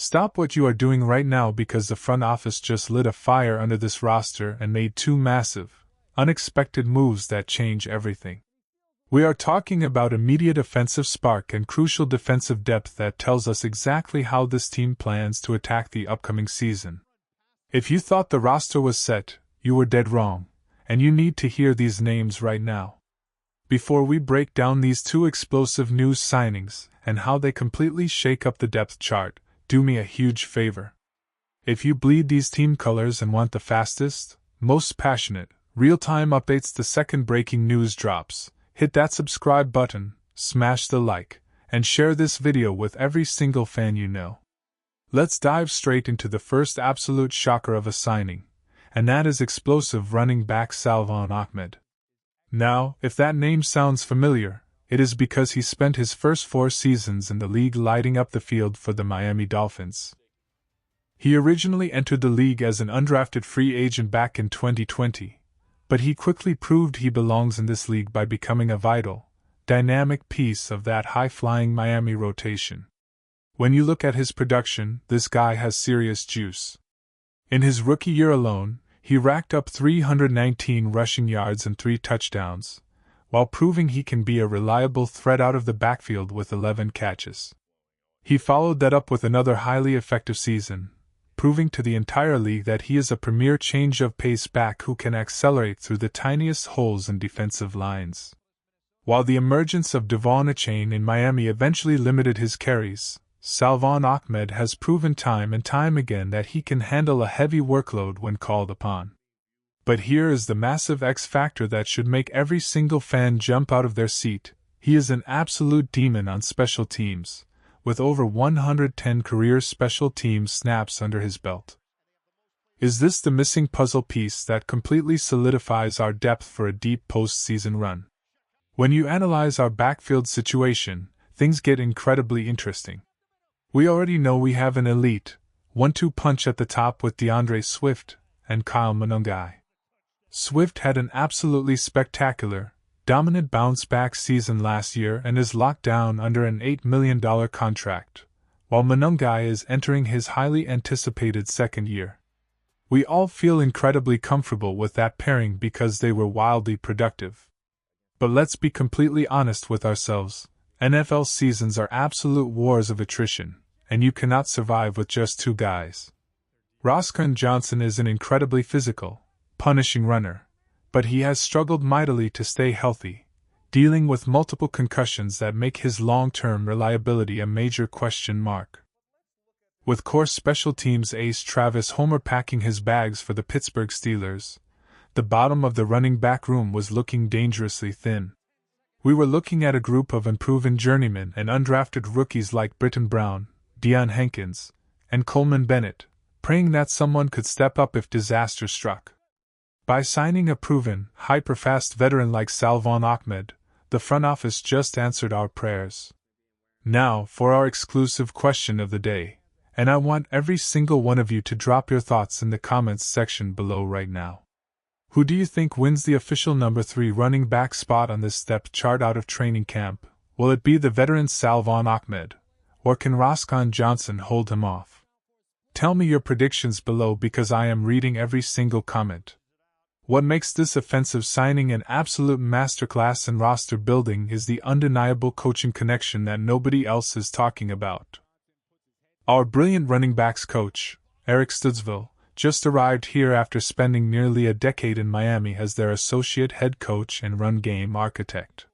Stop what you are doing right now because the front office just lit a fire under this roster and made two massive, unexpected moves that change everything. We are talking about immediate offensive spark and crucial defensive depth that tells us exactly how this team plans to attack the upcoming season. If you thought the roster was set, you were dead wrong, and you need to hear these names right now. Before we break down these two explosive news signings and how they completely shake up the depth chart, do me a huge favor. If you bleed these team colors and want the fastest, most passionate, real-time updates the second breaking news drops, hit that subscribe button, smash the like, and share this video with every single fan you know. Let's dive straight into the first absolute shocker of a signing, and that is explosive running back Salvon Ahmed. Now, if that name sounds familiar, it is because he spent his first 4 seasons in the league lighting up the field for the Miami Dolphins. He originally entered the league as an undrafted free agent back in 2020, but he quickly proved he belongs in this league by becoming a vital, dynamic piece of that high-flying Miami rotation. When you look at his production, this guy has serious juice. In his rookie year alone, he racked up 319 rushing yards and 3 touchdowns, while proving he can be a reliable threat out of the backfield with 11 catches. He followed that up with another highly effective season, proving to the entire league that he is a premier change-of-pace back who can accelerate through the tiniest holes in defensive lines. While the emergence of Devon Achane in Miami eventually limited his carries, Salvon Ahmed has proven time and time again that he can handle a heavy workload when called upon. But here is the massive X factor that should make every single fan jump out of their seat. He is an absolute demon on special teams, with over 110 career special teams snaps under his belt. Is this the missing puzzle piece that completely solidifies our depth for a deep postseason run? When you analyze our backfield situation, things get incredibly interesting. We already know we have an elite 1-2 punch at the top with DeAndre Swift and Kyle Monangai. Swift had an absolutely spectacular, dominant bounce-back season last year and is locked down under an $8 million contract, while Monangai is entering his highly anticipated second year. We all feel incredibly comfortable with that pairing because they were wildly productive. But let's be completely honest with ourselves, NFL seasons are absolute wars of attrition, and you cannot survive with just 2 guys. Roschon Johnson is an incredibly physical, punishing runner, but he has struggled mightily to stay healthy, dealing with multiple concussions that make his long-term reliability a major question mark. With core special teams ace Travis Homer packing his bags for the Pittsburgh Steelers, the bottom of the running back room was looking dangerously thin. We were looking at a group of unproven journeymen and undrafted rookies like Britton Brown, Deion Hankins, and Coleman Bennett, praying that someone could step up if disaster struck. By signing a proven, hyper-fast veteran like Salvon Ahmed, the front office just answered our prayers. Now, for our exclusive question of the day, and I want every single one of you to drop your thoughts in the comments section below right now. Who do you think wins the official number 3 running back spot on this depth chart out of training camp? Will it be the veteran Salvon Ahmed, or can Roschon Johnson hold him off? Tell me your predictions below because I am reading every single comment. What makes this offensive signing an absolute masterclass in roster building is the undeniable coaching connection that nobody else is talking about. Our brilliant running backs coach, Eric Studesville, just arrived here after spending nearly a decade in Miami as their associate head coach and run game architect.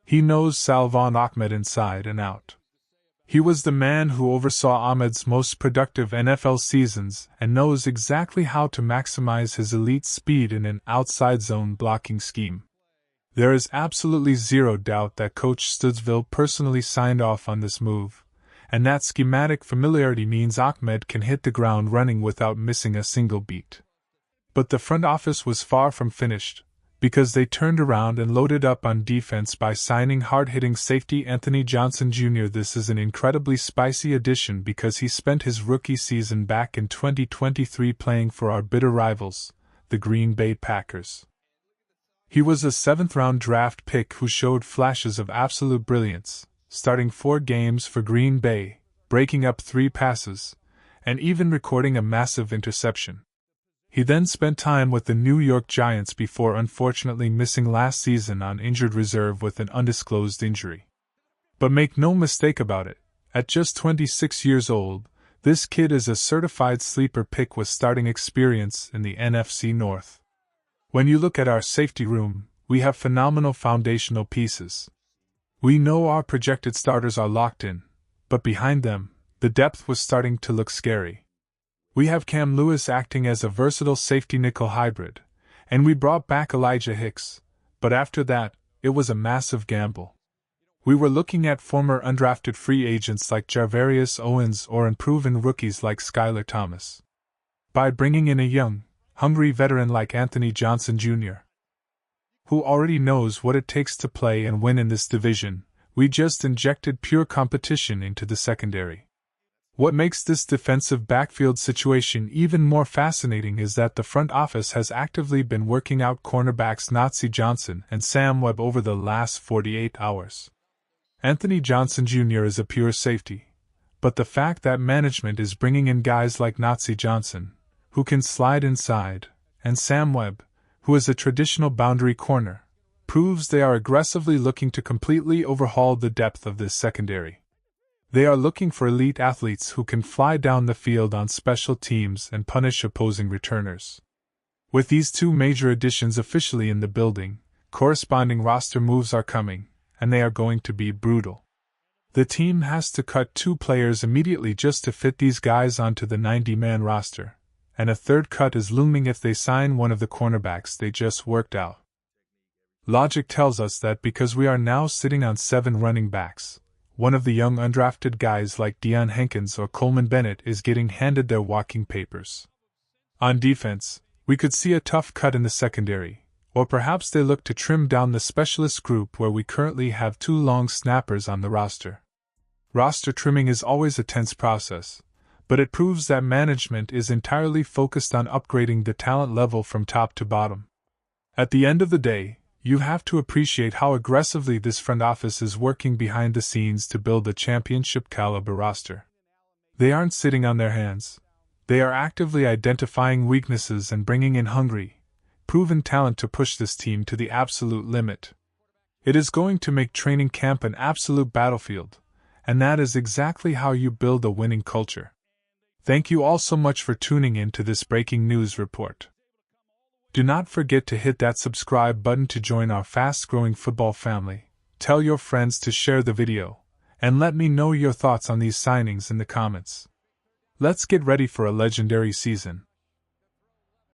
He knows Salvon Ahmed inside and out. He was the man who oversaw Ahmed's most productive NFL seasons and knows exactly how to maximize his elite speed in an outside zone blocking scheme. There is absolutely zero doubt that Coach Studesville personally signed off on this move, and that schematic familiarity means Ahmed can hit the ground running without missing a single beat. But the front office was far from finished, because they turned around and loaded up on defense by signing hard-hitting safety Anthony Johnson Jr. This is an incredibly spicy addition because he spent his rookie season back in 2023 playing for our bitter rivals, the Green Bay Packers. He was a 7th-round draft pick who showed flashes of absolute brilliance, starting 4 games for Green Bay, breaking up 3 passes, and even recording a massive interception. He then spent time with the New York Giants before unfortunately missing last season on injured reserve with an undisclosed injury. But make no mistake about it, at just 26 years old, this kid is a certified sleeper pick with starting experience in the NFC North. When you look at our safety room, we have phenomenal foundational pieces. We know our projected starters are locked in, but behind them, the depth was starting to look scary. We have Cam Lewis acting as a versatile safety nickel hybrid, and we brought back Elijah Hicks, but after that, it was a massive gamble. We were looking at former undrafted free agents like Jarvarius Owens or unproven rookies like Skylar Thomas. By bringing in a young, hungry veteran like Anthony Johnson Jr., who already knows what it takes to play and win in this division, we just injected pure competition into the secondary. What makes this defensive backfield situation even more fascinating is that the front office has actively been working out cornerbacks Nazi Johnson and Sam Webb over the last 48 hours. Anthony Johnson Jr. is a pure safety, but the fact that management is bringing in guys like Nazi Johnson, who can slide inside, and Sam Webb, who is a traditional boundary corner, proves they are aggressively looking to completely overhaul the depth of this secondary. They are looking for elite athletes who can fly down the field on special teams and punish opposing returners. With these two major additions officially in the building, corresponding roster moves are coming, and they are going to be brutal. The team has to cut 2 players immediately just to fit these guys onto the 90-man roster, and a third cut is looming if they sign one of the cornerbacks they just worked out. Logic tells us that because we are now sitting on 7 running backs, one of the young undrafted guys like Deion Hankins or Coleman Bennett is getting handed their walking papers. On defense, we could see a tough cut in the secondary, or perhaps they look to trim down the specialist group where we currently have 2 long snappers on the roster. Roster trimming is always a tense process, but it proves that management is entirely focused on upgrading the talent level from top to bottom. At the end of the day, you have to appreciate how aggressively this front office is working behind the scenes to build a championship-caliber roster. They aren't sitting on their hands. They are actively identifying weaknesses and bringing in hungry, proven talent to push this team to the absolute limit. It is going to make training camp an absolute battlefield, and that is exactly how you build a winning culture. Thank you all so much for tuning in to this breaking news report. Do not forget to hit that subscribe button to join our fast-growing football family, tell your friends to share the video, and let me know your thoughts on these signings in the comments. Let's get ready for a legendary season.